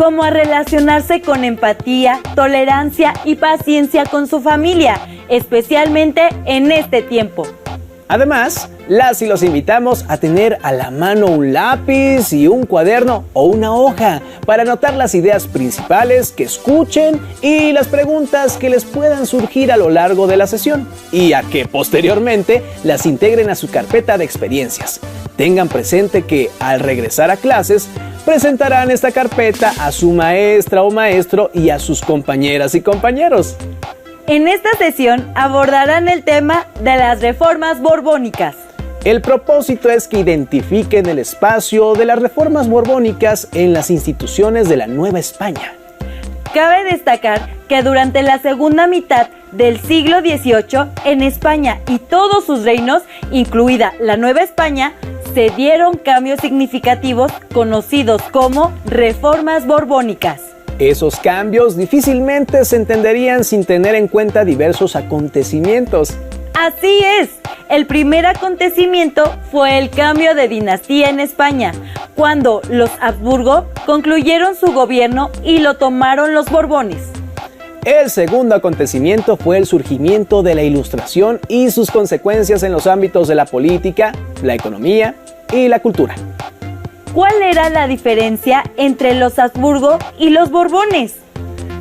como a relacionarse con empatía, tolerancia y paciencia con su familia, especialmente en este tiempo. Además, las y los invitamos a tener a la mano un lápiz y un cuaderno o una hoja para anotar las ideas principales que escuchen y las preguntas que les puedan surgir a lo largo de la sesión, y a que posteriormente las integren a su carpeta de experiencias. Tengan presente que al regresar a clases presentarán esta carpeta a su maestra o maestro y a sus compañeras y compañeros. En esta sesión abordarán el tema de las reformas borbónicas. El propósito es que identifiquen el espacio de las reformas borbónicas en las instituciones de la Nueva España. Cabe destacar que durante la segunda mitad del siglo XVIII, en España y todos sus reinos, incluida la Nueva España, se dieron cambios significativos conocidos como reformas borbónicas. Esos cambios difícilmente se entenderían sin tener en cuenta diversos acontecimientos. Así es, el primer acontecimiento fue el cambio de dinastía en España, cuando los Habsburgo concluyeron su gobierno y lo tomaron los Borbones. El segundo acontecimiento fue el surgimiento de la Ilustración y sus consecuencias en los ámbitos de la política, la economía y la cultura. ¿Cuál era la diferencia entre los Habsburgo y los Borbones?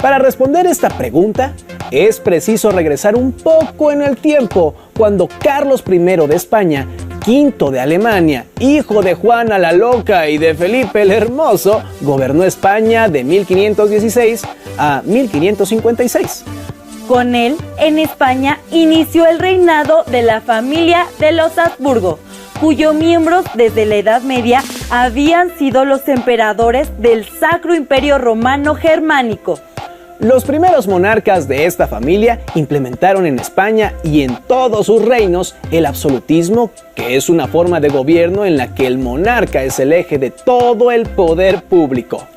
Para responder esta pregunta, es preciso regresar un poco en el tiempo, cuando Carlos I de España, V de Alemania, hijo de Juana la Loca y de Felipe el Hermoso, gobernó España de 1516 a 1556. Con él, en España, inició el reinado de la familia de los Habsburgo, cuyos miembros desde la Edad Media habían sido los emperadores del Sacro Imperio Romano Germánico. Los primeros monarcas de esta familia implementaron en España y en todos sus reinos el absolutismo, que es una forma de gobierno en la que el monarca es el eje de todo el poder público.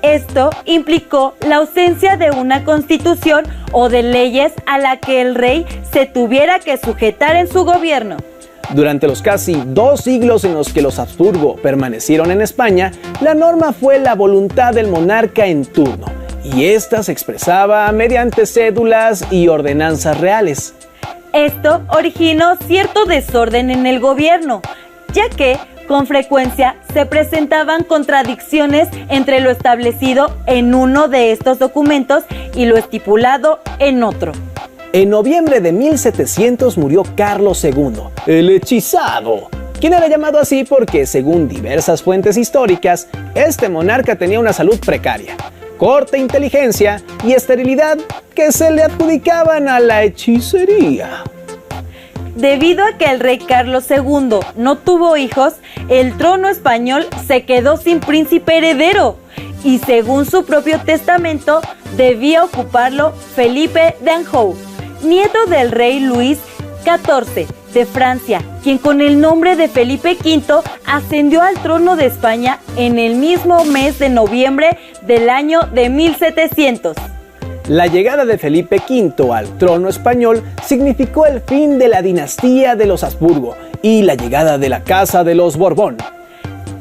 Esto implicó la ausencia de una constitución o de leyes a la que el rey se tuviera que sujetar en su gobierno. Durante los casi 2 siglos en los que los Habsburgo permanecieron en España, la norma fue la voluntad del monarca en turno, y esta se expresaba mediante cédulas y ordenanzas reales. Esto originó cierto desorden en el gobierno, ya que con frecuencia se presentaban contradicciones entre lo establecido en uno de estos documentos y lo estipulado en otro. En noviembre de 1700 murió Carlos II, el hechizado, quien era llamado así porque, según diversas fuentes históricas, este monarca tenía una salud precaria, corta inteligencia y esterilidad que se le adjudicaban a la hechicería. Debido a que el rey Carlos II no tuvo hijos, el trono español se quedó sin príncipe heredero y, según su propio testamento, debía ocuparlo Felipe de Anjou, nieto del rey Luis XIV de Francia, quien con el nombre de Felipe V ascendió al trono de España en el mismo mes de noviembre del año de 1700. La llegada de Felipe V al trono español significó el fin de la dinastía de los Habsburgo y la llegada de la Casa de los Borbón.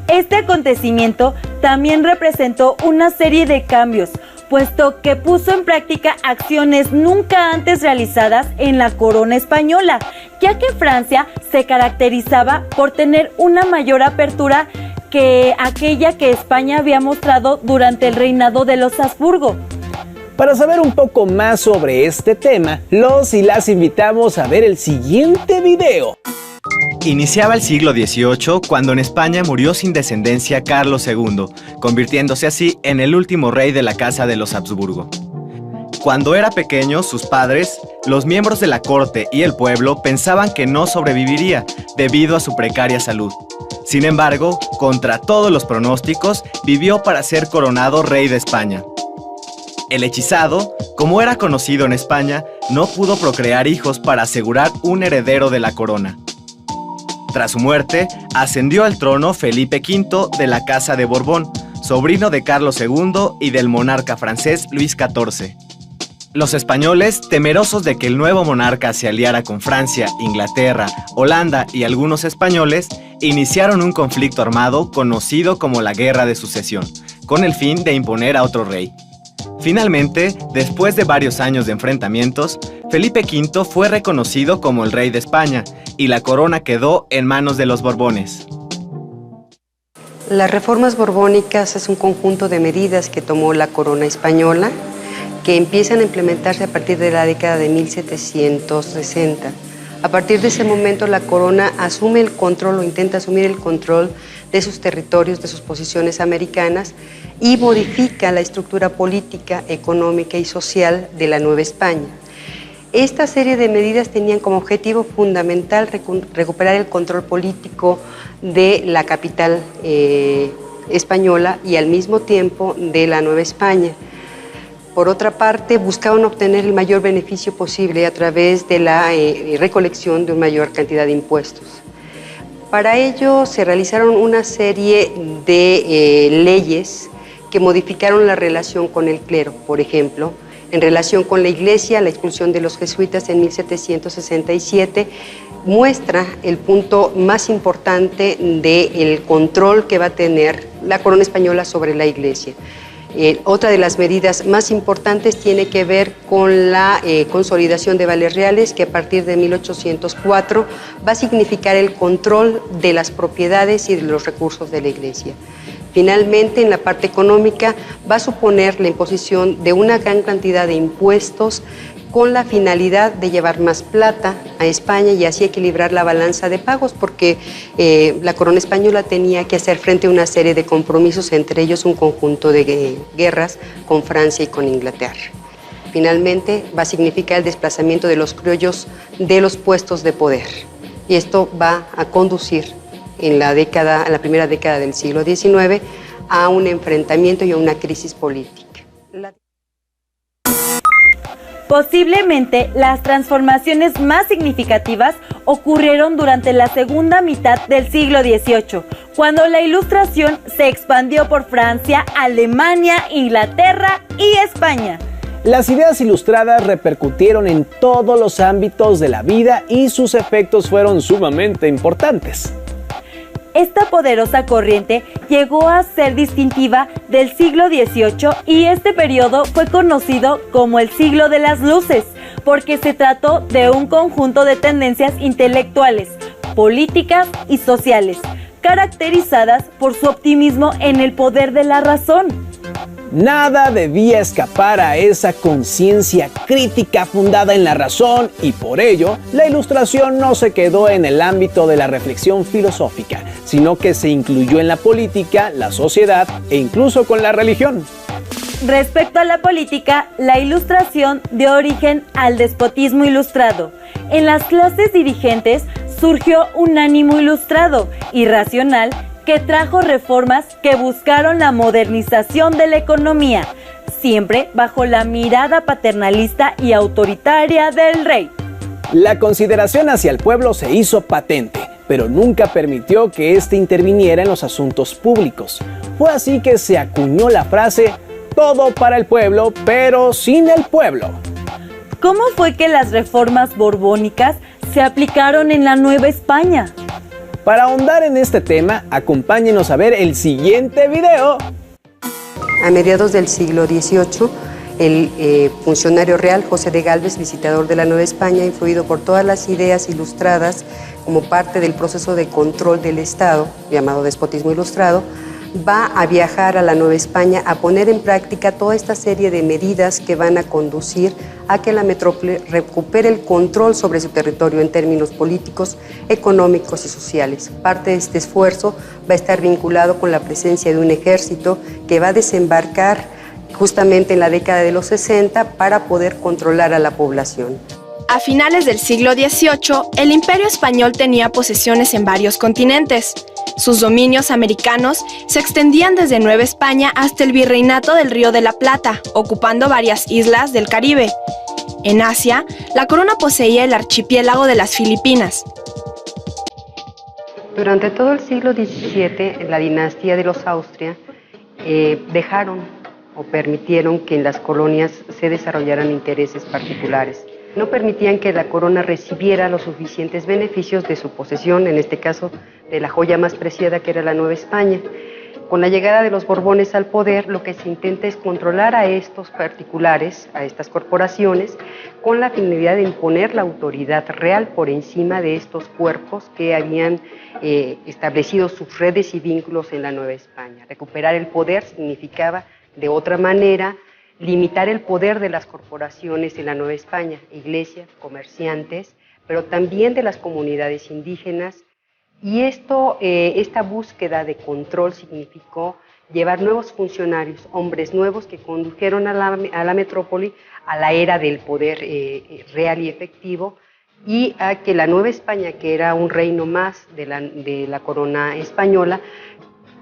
Este acontecimiento también representó una serie de cambios, puesto que puso en práctica acciones nunca antes realizadas en la corona española, ya que Francia se caracterizaba por tener una mayor apertura que aquella que España había mostrado durante el reinado de los Habsburgo. Para saber un poco más sobre este tema, los y las invitamos a ver el siguiente video. Iniciaba el siglo XVIII cuando en España murió sin descendencia Carlos II, convirtiéndose así en el último rey de la casa de los Habsburgo. Cuando era pequeño, sus padres, los miembros de la corte y el pueblo pensaban que no sobreviviría debido a su precaria salud. Sin embargo, contra todos los pronósticos, vivió para ser coronado rey de España. El hechizado, como era conocido en España, no pudo procrear hijos para asegurar un heredero de la corona. Tras su muerte, ascendió al trono Felipe V de la Casa de Borbón, sobrino de Carlos II y del monarca francés Luis XIV. Los españoles, temerosos de que el nuevo monarca se aliara con Francia, Inglaterra, Holanda y algunos españoles, iniciaron un conflicto armado conocido como la Guerra de Sucesión, con el fin de imponer a otro rey. Finalmente, después de varios años de enfrentamientos, Felipe V fue reconocido como el rey de España y la corona quedó en manos de los Borbones. Las reformas borbónicas es un conjunto de medidas que tomó la corona española que empiezan a implementarse a partir de la década de 1760. A partir de ese momento la corona asume el control o intenta asumir el control de sus territorios, de sus posiciones americanas y modifica la estructura política, económica y social de la Nueva España. Esta serie de medidas tenían como objetivo fundamental recuperar el control político de la capital española y al mismo tiempo de la Nueva España. Por otra parte, buscaban obtener el mayor beneficio posible a través de la recolección de una mayor cantidad de impuestos. Para ello se realizaron una serie de leyes que modificaron la relación con el clero, por ejemplo, en relación con la Iglesia, la expulsión de los jesuitas en 1767 muestra el punto más importante del control que va a tener la corona española sobre la Iglesia. Otra de las medidas más importantes tiene que ver con la consolidación de vales reales, que a partir de 1804 va a significar el control de las propiedades y de los recursos de la Iglesia. Finalmente, en la parte económica, va a suponer la imposición de una gran cantidad de impuestos con la finalidad de llevar más plata a España y así equilibrar la balanza de pagos, porque la corona española tenía que hacer frente a una serie de compromisos, entre ellos un conjunto de guerras con Francia y con Inglaterra. Finalmente, va a significar el desplazamiento de los criollos de los puestos de poder, y esto va a conducir en la primera década del siglo XIX a un enfrentamiento y a una crisis política. Posiblemente las transformaciones más significativas ocurrieron durante la segunda mitad del siglo XVIII, cuando la Ilustración se expandió por Francia, Alemania, Inglaterra y España. Las ideas ilustradas repercutieron en todos los ámbitos de la vida y sus efectos fueron sumamente importantes. Esta poderosa corriente llegó a ser distintiva del siglo XVIII y este periodo fue conocido como el siglo de las luces, porque se trató de un conjunto de tendencias intelectuales, políticas y sociales, caracterizadas por su optimismo en el poder de la razón. Nada debía escapar a esa conciencia crítica fundada en la razón y por ello la Ilustración no se quedó en el ámbito de la reflexión filosófica, sino que se incluyó en la política, la sociedad e incluso con la religión. Respecto a la política, la Ilustración dio origen al despotismo ilustrado. En las clases dirigentes surgió un ánimo ilustrado y racional que trajo reformas que buscaron la modernización de la economía, siempre bajo la mirada paternalista y autoritaria del rey. La consideración hacia el pueblo se hizo patente, pero nunca permitió que éste interviniera en los asuntos públicos. Fue así que se acuñó la frase "todo para el pueblo, pero sin el pueblo". ¿Cómo fue que las reformas borbónicas se aplicaron en la Nueva España? Para ahondar en este tema, acompáñenos a ver el siguiente video. A mediados del siglo XVIII, el funcionario real José de Gálvez, visitador de la Nueva España, influido por todas las ideas ilustradas como parte del proceso de control del Estado, llamado despotismo ilustrado, va a viajar a la Nueva España a poner en práctica toda esta serie de medidas que van a conducir a que la metrópoli recupere el control sobre su territorio en términos políticos, económicos y sociales. Parte de este esfuerzo va a estar vinculado con la presencia de un ejército que va a desembarcar justamente en la década de los 60 para poder controlar a la población. A finales del siglo XVIII, el Imperio Español tenía posesiones en varios continentes. Sus dominios americanos se extendían desde Nueva España hasta el Virreinato del Río de la Plata, ocupando varias islas del Caribe. En Asia, la corona poseía el archipiélago de las Filipinas. Durante todo el siglo XVII, la dinastía de los Austria dejaron o permitieron que en las colonias se desarrollaran intereses particulares. No permitían que la corona recibiera los suficientes beneficios de su posesión, en este caso de la joya más preciada que era la Nueva España. Con la llegada de los Borbones al poder, lo que se intenta es controlar a estos particulares, a estas corporaciones, con la finalidad de imponer la autoridad real por encima de estos cuerpos que habían establecido sus redes y vínculos en la Nueva España. Recuperar el poder significaba, de otra manera, limitar el poder de las corporaciones en la Nueva España, iglesias, comerciantes, pero también de las comunidades indígenas. Y esta búsqueda de control significó llevar nuevos funcionarios, hombres nuevos que condujeron a la metrópoli a la era del poder real y efectivo, y a que la Nueva España, que era un reino más de la corona española,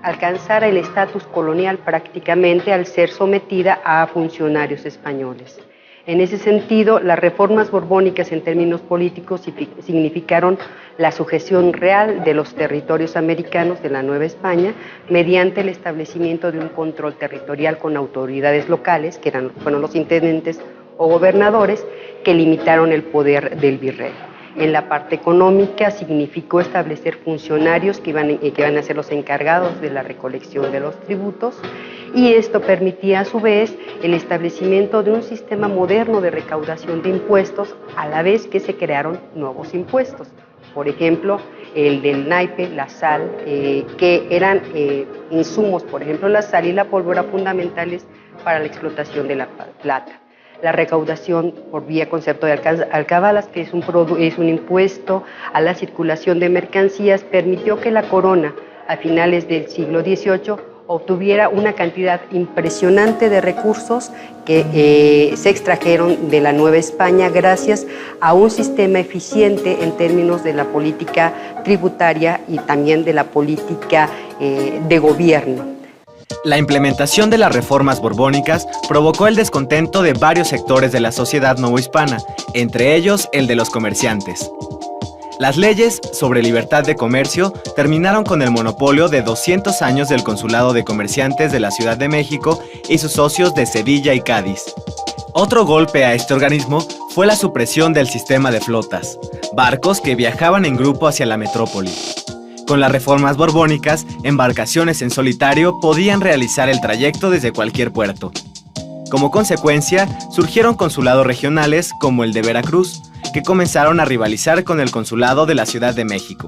alcanzara el estatus colonial prácticamente al ser sometida a funcionarios españoles. En ese sentido, las reformas borbónicas en términos políticos significaron la sujeción real de los territorios americanos de la Nueva España mediante el establecimiento de un control territorial con autoridades locales, que fueron los intendentes o gobernadores, que limitaron el poder del virrey. En la parte económica significó establecer funcionarios que iban a ser los encargados de la recolección de los tributos, y esto permitía a su vez el establecimiento de un sistema moderno de recaudación de impuestos, a la vez que se crearon nuevos impuestos. Por ejemplo, el del naipe, la sal, que eran insumos, por ejemplo, la sal y la pólvora fundamentales para la explotación de la plata. La recaudación por vía concepto de alcabalas, que es un impuesto a la circulación de mercancías, permitió que la corona, a finales del siglo XVIII, obtuviera una cantidad impresionante de recursos que se extrajeron de la Nueva España gracias a un sistema eficiente en términos de la política tributaria y también de la política de gobierno. La implementación de las reformas borbónicas provocó el descontento de varios sectores de la sociedad novohispana, entre ellos el de los comerciantes. Las leyes sobre libertad de comercio terminaron con el monopolio de 200 años del Consulado de Comerciantes de la Ciudad de México y sus socios de Sevilla y Cádiz. Otro golpe a este organismo fue la supresión del sistema de flotas, barcos que viajaban en grupo hacia la metrópoli. Con las reformas borbónicas, embarcaciones en solitario podían realizar el trayecto desde cualquier puerto. Como consecuencia, surgieron consulados regionales como el de Veracruz, que comenzaron a rivalizar con el consulado de la Ciudad de México.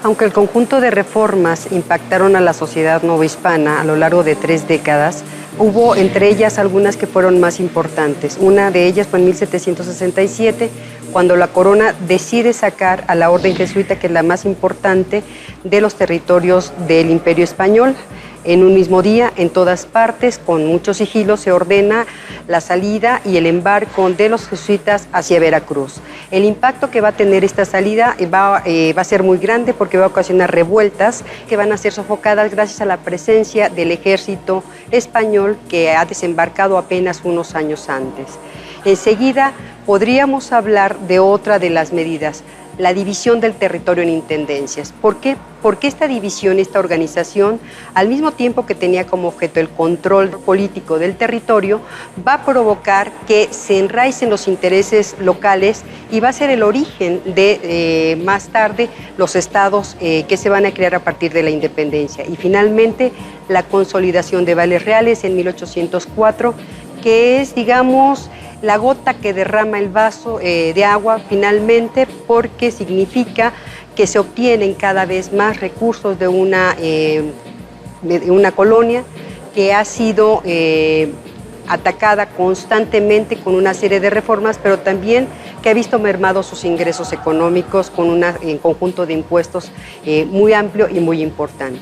Aunque el conjunto de reformas impactaron a la sociedad novohispana a lo largo de 3 décadas, hubo entre ellas algunas que fueron más importantes. Una de ellas fue en 1767, cuando la corona decide sacar a la orden jesuita, que es la más importante de los territorios del Imperio Español. En un mismo día, en todas partes, con mucho sigilo, se ordena la salida y el embarco de los jesuitas hacia Veracruz. El impacto que va a tener esta salida va a ser muy grande, porque va a ocasionar revueltas que van a ser sofocadas gracias a la presencia del ejército español, que ha desembarcado apenas unos años antes. Enseguida podríamos hablar de otra de las medidas, la división del territorio en intendencias. ¿Por qué? Porque esta división, esta organización, al mismo tiempo que tenía como objeto el control político del territorio, va a provocar que se enraicen los intereses locales y va a ser el origen de, más tarde, los estados que se van a crear a partir de la independencia. Y finalmente, la consolidación de vales reales en 1804, que es, digamos, la gota que derrama el vaso de agua finalmente, porque significa que se obtienen cada vez más recursos de una colonia que ha sido atacada constantemente con una serie de reformas, pero también que ha visto mermados sus ingresos económicos con un conjunto de impuestos muy amplio y muy importante.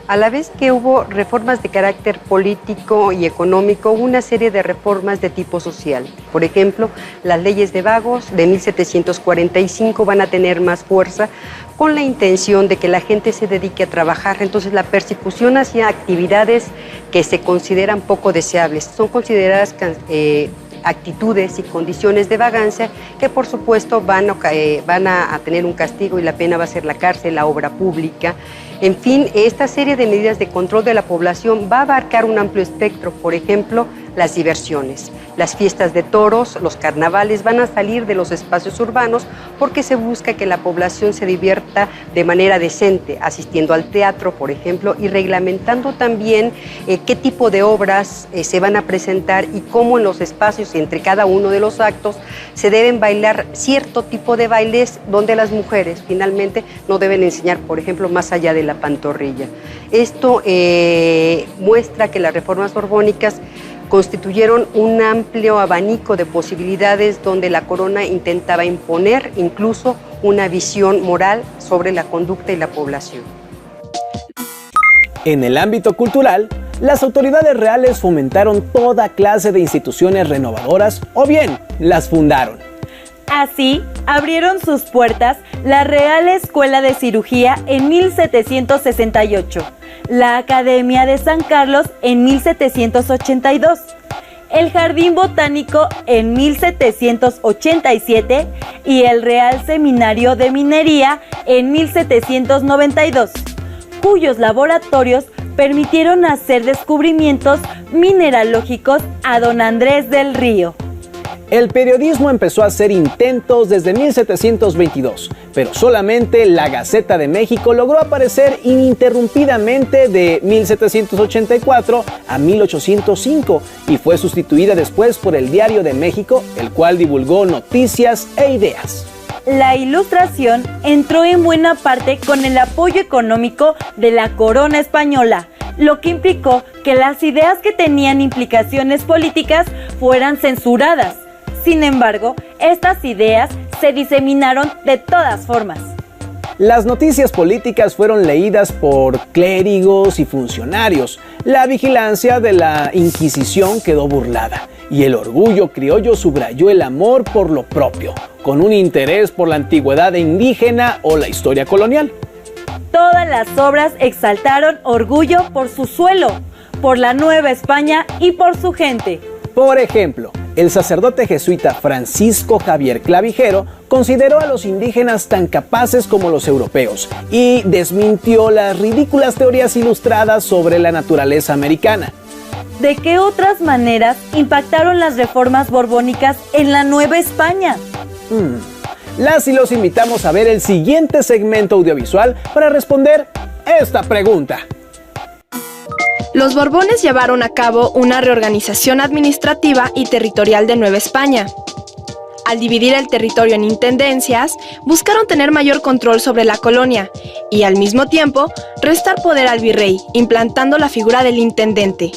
A la vez que hubo reformas de carácter político y económico, hubo una serie de reformas de tipo social. Por ejemplo, las leyes de vagos de 1745 van a tener más fuerza con la intención de que la gente se dedique a trabajar. Entonces, la persecución hacia actividades que se consideran poco deseables son consideradas actitudes y condiciones de vagancia que, por supuesto, van a tener un castigo, y la pena va a ser la cárcel, la obra pública. En fin, esta serie de medidas de control de la población va a abarcar un amplio espectro. Por ejemplo, las diversiones. Las fiestas de toros, los carnavales van a salir de los espacios urbanos porque se busca que la población se divierta de manera decente, asistiendo al teatro, por ejemplo, y reglamentando también qué tipo de obras se van a presentar y cómo en los espacios entre cada uno de los actos se deben bailar cierto tipo de bailes donde las mujeres finalmente no deben enseñar, por ejemplo, más allá de la pantorrilla. Esto muestra que las reformas borbónicas constituyeron un amplio abanico de posibilidades donde la corona intentaba imponer incluso una visión moral sobre la conducta y la población. En el ámbito cultural, las autoridades reales fomentaron toda clase de instituciones renovadoras o bien las fundaron. Así, abrieron sus puertas la Real Escuela de Cirugía en 1768, la Academia de San Carlos en 1782, el Jardín Botánico en 1787 y el Real Seminario de Minería en 1792, cuyos laboratorios permitieron hacer descubrimientos mineralógicos a don Andrés del Río. El periodismo empezó a hacer intentos desde 1722, pero solamente la Gaceta de México logró aparecer ininterrumpidamente de 1784 a 1805 y fue sustituida después por el Diario de México, el cual divulgó noticias e ideas. La Ilustración entró en buena parte con el apoyo económico de la corona española, lo que implicó que las ideas que tenían implicaciones políticas fueran censuradas. Sin embargo, estas ideas se diseminaron de todas formas. Las noticias políticas fueron leídas por clérigos y funcionarios. La vigilancia de la Inquisición quedó burlada y el orgullo criollo subrayó el amor por lo propio, con un interés por la antigüedad indígena o la historia colonial. Todas las obras exaltaron orgullo por su suelo, por la Nueva España y por su gente. Por ejemplo, el sacerdote jesuita Francisco Javier Clavijero consideró a los indígenas tan capaces como los europeos y desmintió las ridículas teorías ilustradas sobre la naturaleza americana. ¿De qué otras maneras impactaron las reformas borbónicas en la Nueva España? Las y los invitamos a ver el siguiente segmento audiovisual para responder esta pregunta. Los Borbones llevaron a cabo una reorganización administrativa y territorial de Nueva España. Al dividir el territorio en intendencias, buscaron tener mayor control sobre la colonia y, al mismo tiempo, restar poder al virrey, implantando la figura del intendente.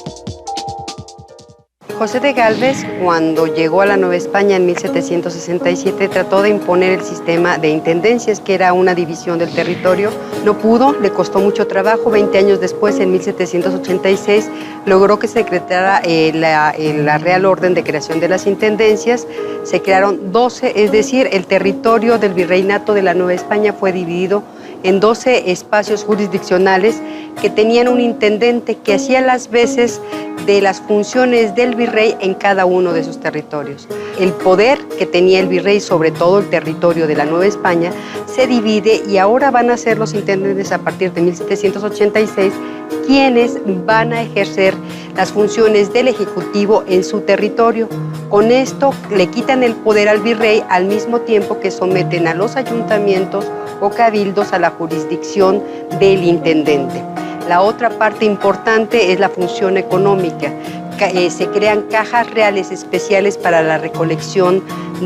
José de Gálvez, cuando llegó a la Nueva España en 1767, trató de imponer el sistema de intendencias, que era una división del territorio. No pudo, le costó mucho trabajo. 20 años después, en 1786, logró que se decretara la Real Orden de Creación de las Intendencias. Se crearon 12, es decir, el territorio del virreinato de la Nueva España fue dividido en 12 espacios jurisdiccionales que tenían un intendente que hacía las veces de las funciones del virrey en cada uno de sus territorios. El poder que tenía el virrey sobre todo el territorio de la Nueva España se divide y ahora van a ser los intendentes a partir de 1786 quienes van a ejercer las funciones del Ejecutivo en su territorio. Con esto le quitan el poder al virrey al mismo tiempo que someten a los ayuntamientos o cabildos a la jurisdicción del intendente. La otra parte importante es la función económica. Se crean cajas reales especiales para la recolección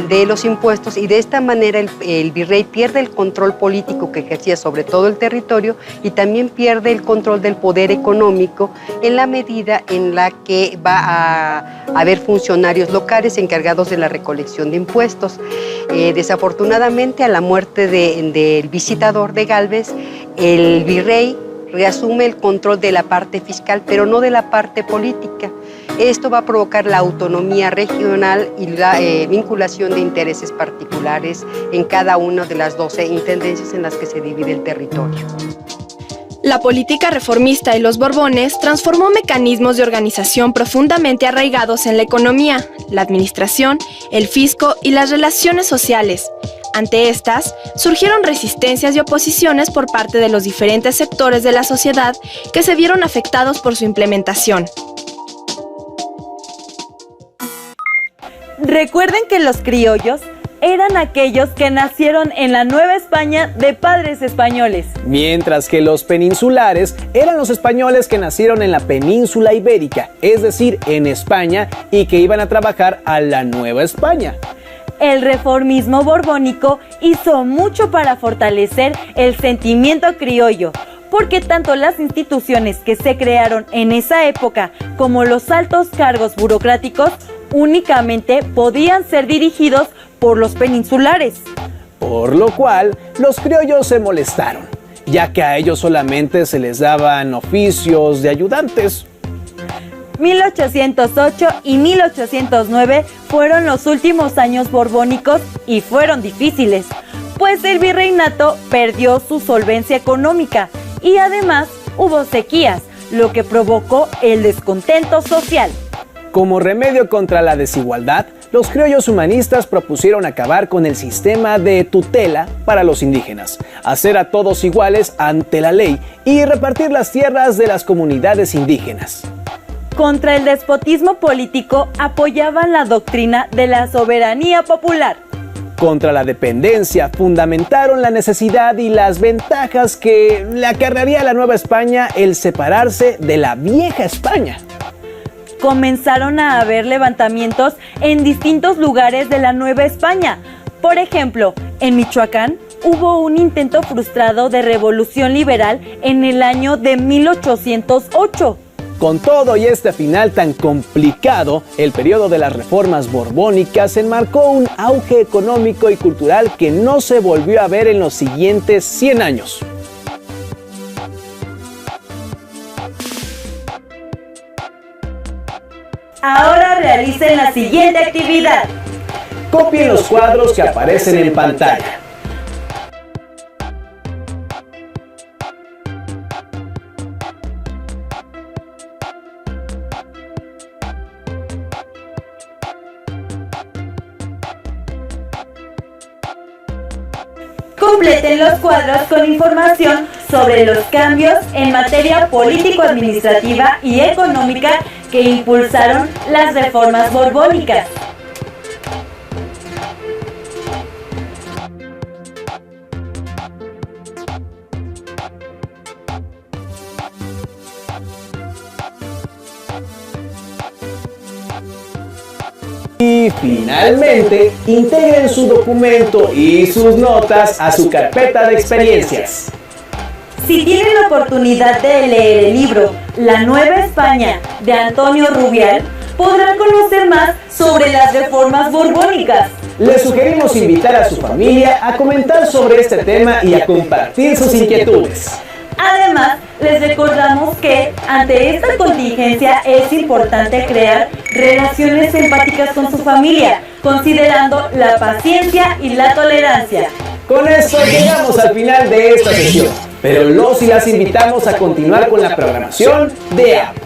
de los impuestos y de esta manera el virrey pierde el control político que ejercía sobre todo el territorio y también pierde el control del poder económico en la medida en la que va a haber funcionarios locales encargados de la recolección de impuestos. Desafortunadamente, a la muerte del visitador de Gálvez, el virrey reasume el control de la parte fiscal, pero no de la parte política. Esto va a provocar la autonomía regional y la vinculación de intereses particulares en cada una de las 12 intendencias en las que se divide el territorio. La política reformista y los Borbones transformó mecanismos de organización profundamente arraigados en la economía, la administración, el fisco y las relaciones sociales. Ante estas, surgieron resistencias y oposiciones por parte de los diferentes sectores de la sociedad que se vieron afectados por su implementación. Recuerden que los criollos eran aquellos que nacieron en la Nueva España de padres españoles. Mientras que los peninsulares eran los españoles que nacieron en la península ibérica, es decir, en España, y que iban a trabajar a la Nueva España. El reformismo borbónico hizo mucho para fortalecer el sentimiento criollo, porque tanto las instituciones que se crearon en esa época como los altos cargos burocráticos únicamente podían ser dirigidos por los peninsulares. Por lo cual, los criollos se molestaron, ya que a ellos solamente se les daban oficios de ayudantes. 1808 y 1809 fueron los últimos años borbónicos y fueron difíciles, pues el virreinato perdió su solvencia económica y además hubo sequías, lo que provocó el descontento social. Como remedio contra la desigualdad, los criollos humanistas propusieron acabar con el sistema de tutela para los indígenas, hacer a todos iguales ante la ley y repartir las tierras de las comunidades indígenas. Contra el despotismo político apoyaban la doctrina de la soberanía popular. Contra la dependencia fundamentaron la necesidad y las ventajas que le acarrearía a la Nueva España el separarse de la Vieja España. Comenzaron a haber levantamientos en distintos lugares de la Nueva España. Por ejemplo, en Michoacán hubo un intento frustrado de revolución liberal en el año de 1808. Con todo y este final tan complicado, el periodo de las reformas borbónicas enmarcó un auge económico y cultural que no se volvió a ver en los siguientes 100 años. Ahora realicen la siguiente actividad. Copien los cuadros que aparecen en pantalla. Completen los cuadros con información sobre los cambios en materia político-administrativa y económica que impulsaron las reformas borbónicas. Y finalmente, integren su documento y sus notas a su carpeta de experiencias. Si tienen la oportunidad de leer el libro La Nueva España de Antonio Rubial, podrán conocer más sobre las reformas borbónicas. Les sugerimos invitar a su familia a comentar sobre este tema y a compartir sus inquietudes. Además, les recordamos que ante esta contingencia es importante crear relaciones empáticas con su familia, considerando la paciencia y la tolerancia. Con esto llegamos al final de esta sesión, pero los y las invitamos a continuar con la programación de Aprende.